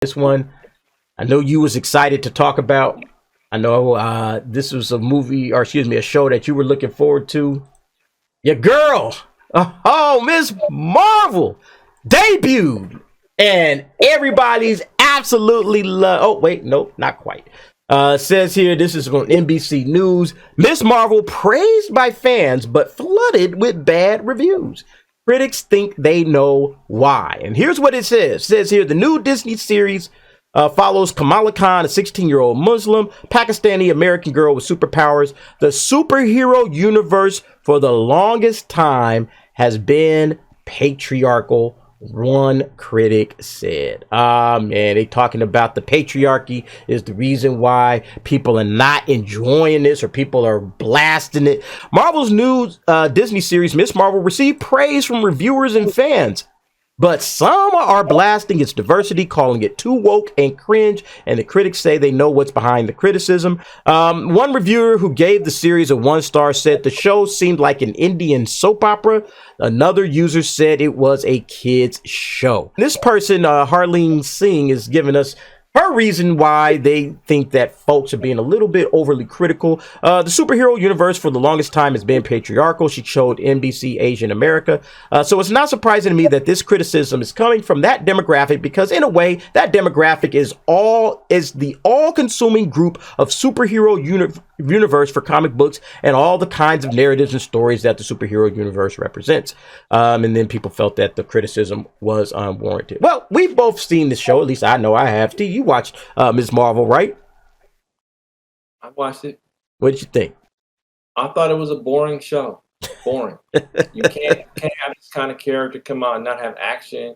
This one, I know you was excited to talk about. I know this was a movie, or excuse me, a show that you were looking forward to. Your girl, oh, Miss Marvel, debuted, and everybody's absolutely love. Oh, wait, no, not quite. Says here, this is on NBC News. Miss Marvel praised by fans, but flooded with bad reviews. Critics think they know why. And here's what it says. It says here, the new Disney series follows Kamala Khan, a 16-year-old Muslim, Pakistani American girl with superpowers. The superhero universe for the longest time has been patriarchal, one critic said. Man, they talking about the patriarchy is the reason why people are not enjoying this, or people are blasting it. Marvel's new Disney series, Miss Marvel, received praise from reviewers and fans, but some are blasting its diversity, calling it too woke and cringe, and the critics say they know what's behind the criticism. One reviewer who gave the series a 1-star said the show seemed like an Indian soap opera. Another user said it was a kid's show. This person, Harleen Singh, is giving us her reason why they think that folks are being a little bit overly critical. The superhero universe for the longest time has been patriarchal. She showed NBC Asian America. So it's not surprising to me that this criticism is coming from that demographic, because in a way, that demographic is the all-consuming group of superhero universe for comic books and all the kinds of narratives and stories that the superhero universe represents. And then people felt that the criticism was unwarranted. Well, we've both seen the show. At least I know I have. You watched Ms. Marvel, right? I watched it. What did you think? I thought it was a boring show. Boring. You can't have this kind of character come out and not have action.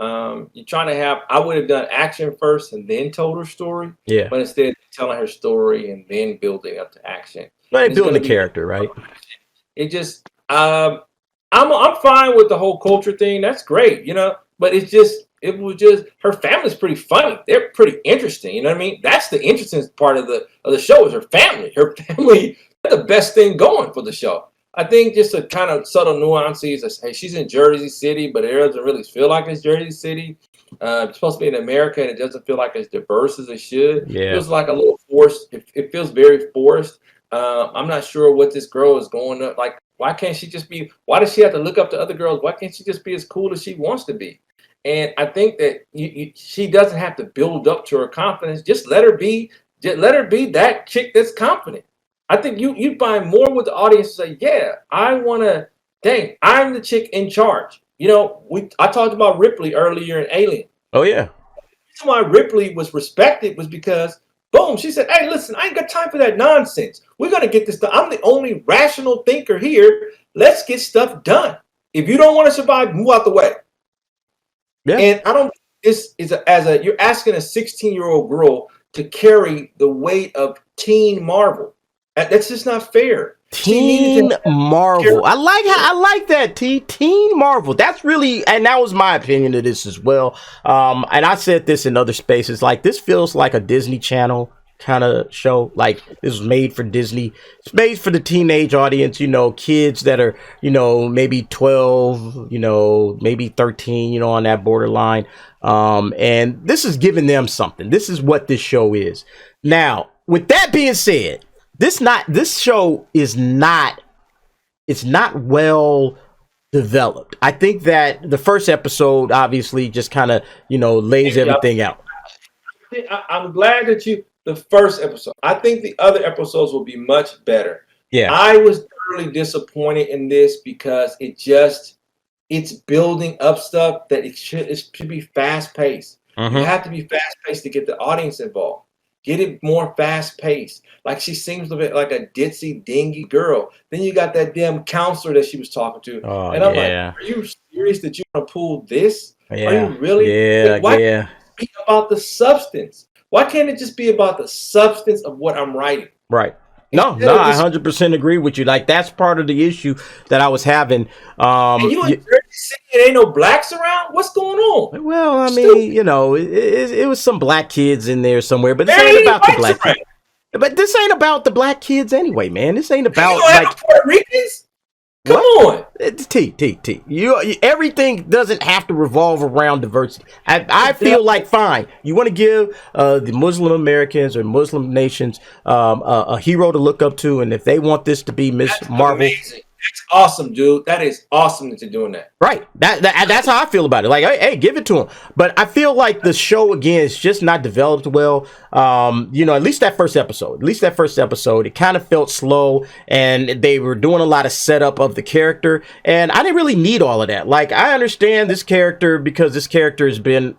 You're trying to have. I would have done action first and then told her story. Yeah. But instead, telling her story and then building up to action. Right, building the character, right? It just. I'm fine with the whole culture thing. That's great, But it was just her family's pretty funny. They're pretty interesting. You know what I mean? That's the interesting part of the show is her family. Her family, they're the best thing going for the show. I think just a kind of subtle nuances. Hey, she's in Jersey City, but it doesn't really feel like it's Jersey City. It's supposed to be in America, and it doesn't feel like as diverse as it should. Yeah. It feels like a little forced. It feels very forced. I'm not sure what this girl is going up. Like, why can't she just be? Why does she have to look up to other girls? Why can't she just be as cool as she wants to be? And I think that she doesn't have to build up to her confidence. Just let her be. Just let her be that chick that's confident. I think you find more with the audience to say, yeah, I want to. Dang, I'm the chick in charge. I talked about Ripley earlier in Alien. Oh yeah. The reason why Ripley was respected was because, boom, she said, hey, listen, I ain't got time for that nonsense. We're gonna get this done. I'm the only rational thinker here. Let's get stuff done. If you don't want to survive, move out the way. Yeah. And I don't. This is you're asking a 16-year-old girl to carry the weight of Teen Marvel. That's just not fair. Teen Marvel. I like that. Teen Marvel. That's really, and that was my opinion of this as well. And I said this in other spaces. Like, this feels like a Disney Channel kind of show. Like, this was made for Disney. It's made for the teenage audience, kids that are, maybe 12, maybe 13, on that borderline. And this is giving them something. This is what this show is. Now, with that being said, this show is not, it's not well developed. I think that the first episode obviously just kind of, lays everything out. I'm glad that the first episode. I think the other episodes will be much better. Yeah. I was thoroughly disappointed in this because it's building up stuff that it should be fast paced. Mm-hmm. You have to be fast paced to get the audience involved. Get it more fast paced. Like, she seems a bit like a ditzy, dingy girl. Then you got that damn counselor that she was talking to. Oh, and I'm yeah. like, are you serious that you want to pull this? Yeah. Are you really? Yeah. Why Yeah. can't it be about the substance? Why can't it just be about the substance of what I'm writing? Right. No, I 100% agree with you. Like, that's part of the issue that I was having. And you in Jersey City, there ain't no blacks around? What's going on? Well, I mean, it was some black kids in there somewhere, but this ain't about the black kids. But this ain't about the black kids anyway, man. This ain't about, like, Puerto Ricans? Come What? on. It's T. Everything doesn't have to revolve around diversity. I feel like, fine, you want to give the Muslim Americans or Muslim nations a hero to look up to, and if they want this to be Miss That's Marvel, amazing. That's awesome, dude. That is awesome that you're doing that. right? That's how I feel about it. Like, hey, give it to him. But I feel like the show again is just not developed well. At least that first episode. At least that first episode, it kind of felt slow, and they were doing a lot of setup of the character, and I didn't really need all of that. Like, I understand this character because this character has been,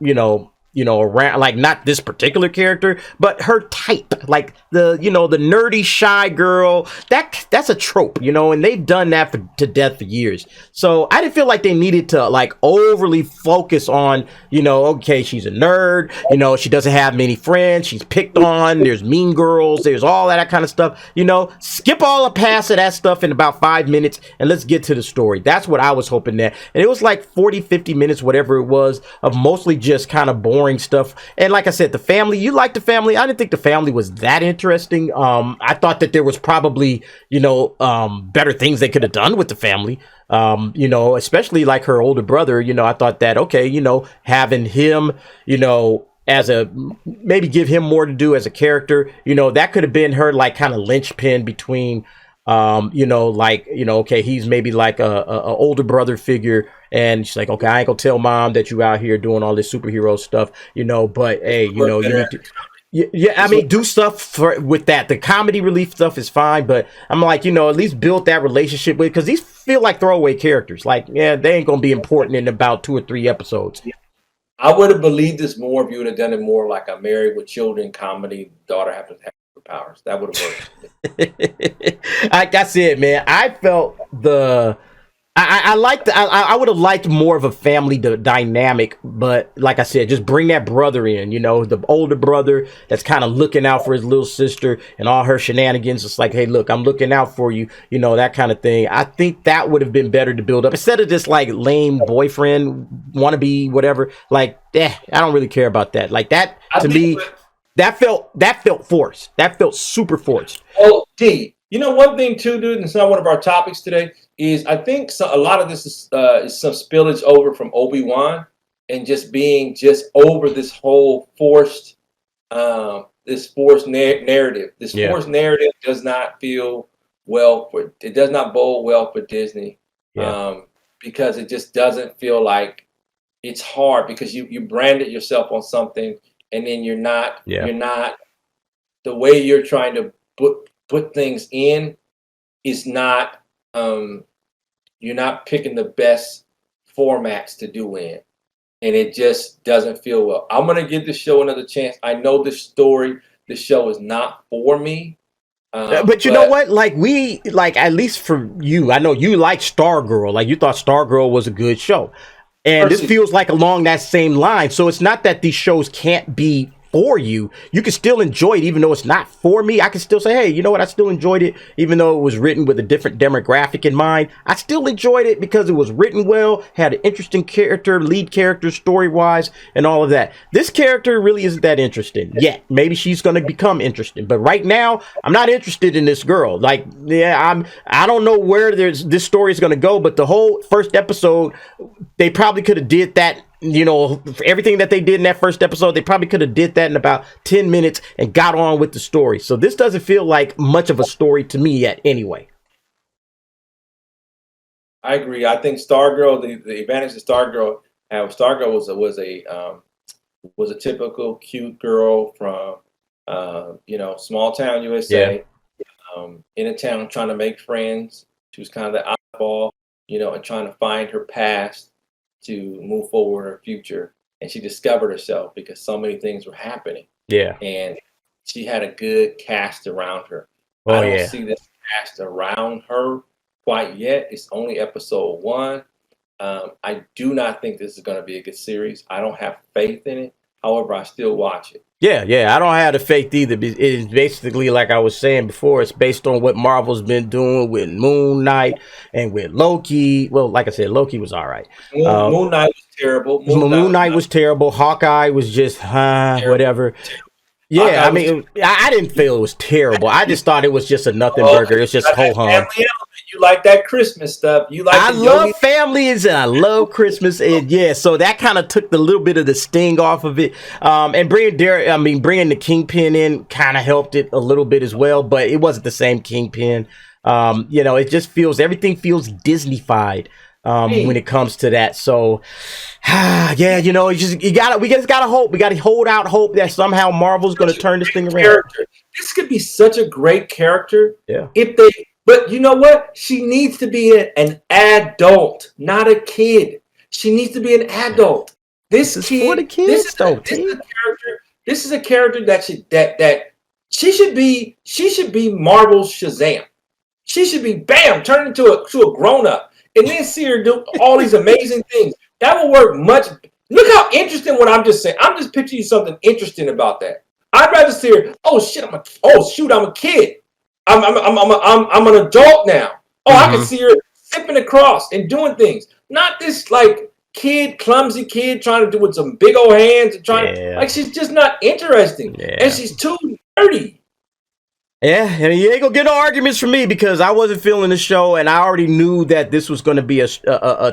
around, like, not this particular character, but her type, like the nerdy shy girl. That's a trope, and they've done that to death for years. So I didn't feel like they needed to like overly focus on, okay, she's a nerd, she doesn't have many friends, she's picked on, there's mean girls, there's all that kind of stuff. Skip all the past of that stuff in about 5 minutes and let's get to the story. That's what I was hoping that. And it was like 40-50 minutes, whatever it was, of mostly just kind of boring stuff. And like I said, the family, you like the family. I didn't think the family was that interesting. I thought that there was probably, better things they could have done with the family. Especially like her older brother, I thought that, okay, having him, as a, maybe give him more to do as a character, that could have been her like kind of linchpin between okay, he's maybe like a older brother figure, and she's like, okay, I ain't gonna tell mom that you out here doing all this superhero stuff, but hey, you need to, yeah, I mean, do stuff with that. The comedy relief stuff is fine, but I'm like, at least build that relationship with, because these feel like throwaway characters. Like, yeah, they ain't gonna be important in about 2 or 3 episodes. I would have believed this more if you would have done it more like a Married with Children comedy. Daughter happens to have powers. That would have worked. Like I said, man, I felt I would have liked more of a family dynamic, but like I said, just bring that brother in, the older brother that's kind of looking out for his little sister and all her shenanigans. It's like, hey, look, I'm looking out for you, that kind of thing. I think that would have been better to build up instead of this like lame boyfriend wannabe, whatever. Like, I don't really care about that. Like that to me. That felt forced. That felt super forced. Oh, D. One thing too, dude, and it's not one of our topics today, is I think a lot of this is some spillage over from Obi-Wan and just being over this whole forced narrative. This forced narrative does not feel well it does not bode well for Disney. Yeah. Because it just doesn't feel like it's hard because you branded yourself on something. And then you're not the way you're trying to put things in is not you're not picking the best formats to do in, and it just doesn't feel well. I'm gonna give this show another chance. I know this show is not for me. But you know what? Like at least for you, I know you like Stargirl. Like you thought Stargirl was a good show. And this feels like along that same line. So it's not that these shows can't be for you. You can still enjoy it even though it's not for me. I can still say, hey, you know what? I still enjoyed it even though it was written with a different demographic in mind. I still enjoyed it because it was written well, had an interesting character, lead character, story-wise, and all of that. This character really isn't that interesting yet. Maybe she's going to become interesting. But right now, I'm not interested in this girl. Like, I don't know where this story is going to go, but the whole first episode, they probably could have did that. Everything that they did in that first episode, they probably could have did that in about 10 minutes and got on with the story. So this doesn't feel like much of a story to me yet anyway. I agree. I think Stargirl, the advantage of Stargirl was a typical cute girl from small town USA, in a town trying to make friends. She was kind of the oddball, and trying to find her past to move forward in her future. And she discovered herself because so many things were happening. Yeah. And she had a good cast around her. I don't see this cast around her quite yet. It's only episode 1. I do not think this is going to be a good series. I don't have faith in it. However, I still watch it. Yeah, I don't have the faith either. It's basically, like I was saying before, it's based on what Marvel's been doing with Moon Knight and with Loki. Well, like I said, Loki was all right. Moon Knight was terrible. Moon Knight was terrible. Hawkeye was just, whatever. Yeah, I didn't feel it was terrible. I just thought it was just a nothing burger. It's just ho-hum. You You like that Christmas stuff. You like I the love yogi. families and I love Christmas, and yeah, so that kind of took the little bit of the sting off of it. And bringing the Kingpin in kind of helped it a little bit as well, but it wasn't the same Kingpin. It just everything feels Disney-fied when Hey, it comes to that. So, yeah, we just gotta hope. We gotta hold out hope that somehow Marvel's gonna such a turn this thing great around. character. This could be such a great character Yeah, if they. But you know what? She needs to be an adult, not a kid. She needs to be an adult. this This is for the kid, this is kids, a, though, this is a T. character. This is a character that she should be. She should be Marvel's Shazam. She should be bam turned into a grown up, and then see her do all these amazing things. That will work much. Look how interesting what I'm just saying. I'm just picturing you something interesting about that. I'd rather see her. Oh shit! Oh shoot! I'm a kid. I'm an adult now. Oh, I can Mm-hmm. see her sipping across and doing things. Not this like kid, clumsy kid trying to do with some big old hands and trying to Yeah, like she's just not interesting, and yeah. she's too nerdy. Yeah, and you ain't gonna get no arguments from me because I wasn't feeling the show, and I already knew that this was going to be a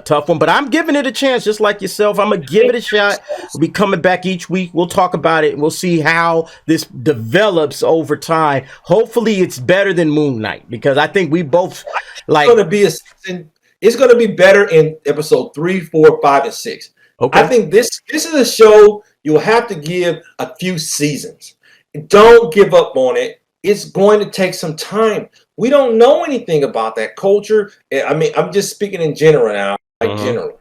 tough one. But I'm giving it a chance, just like yourself. I'm gonna give it a shot. We'll be coming back each week. We'll talk about it. We'll see how this develops over time. Hopefully, it's better than Moon Knight because I think we both It's like. going to be a season. It's going to be better in episode 3, 4, 5, and 6. I Okay. think this is a show you'll have to give a few seasons. Don't give up on it. It's going to take some time. We don't know anything about that culture. I mean, I'm just speaking in general now, like Uh-huh. general.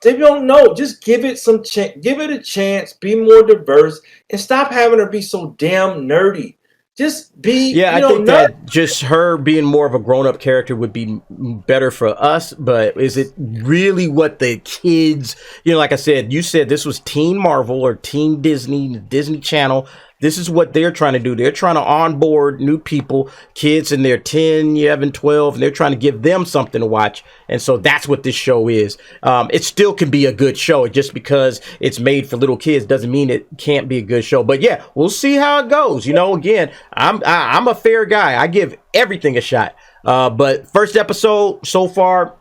If you don't know, just give it some chance. Give it a chance. Be more diverse and stop having her be so damn nerdy. Just be, Yeah, I think nerd. that just her being more of a grown-up character would be better for us, but is it really what the kids, like I said, you said this was Teen Marvel or Teen Disney Channel. This is what they're trying to do. They're trying to onboard new people, kids in their 10, 11, 12, and they're trying to give them something to watch. And so that's what this show is. It still can be a good show. Just because it's made for little kids doesn't mean it can't be a good show. But yeah, we'll see how it goes. Again, I'm a fair guy. I give everything a shot. But first episode so far,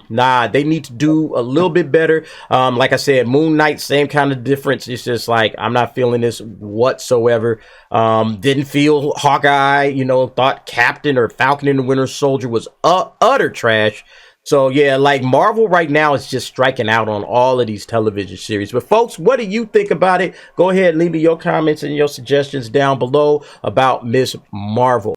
nah, they need to do a little bit better. Like I said, Moon Knight, same kind of difference. It's just like, I'm not feeling this whatsoever. Didn't feel Hawkeye, thought Captain or Falcon and the Winter Soldier was utter trash. So yeah, like Marvel right now is just striking out on all of these television series. But folks, what do you think about it? Go ahead, leave me your comments and your suggestions down below about Miss Marvel.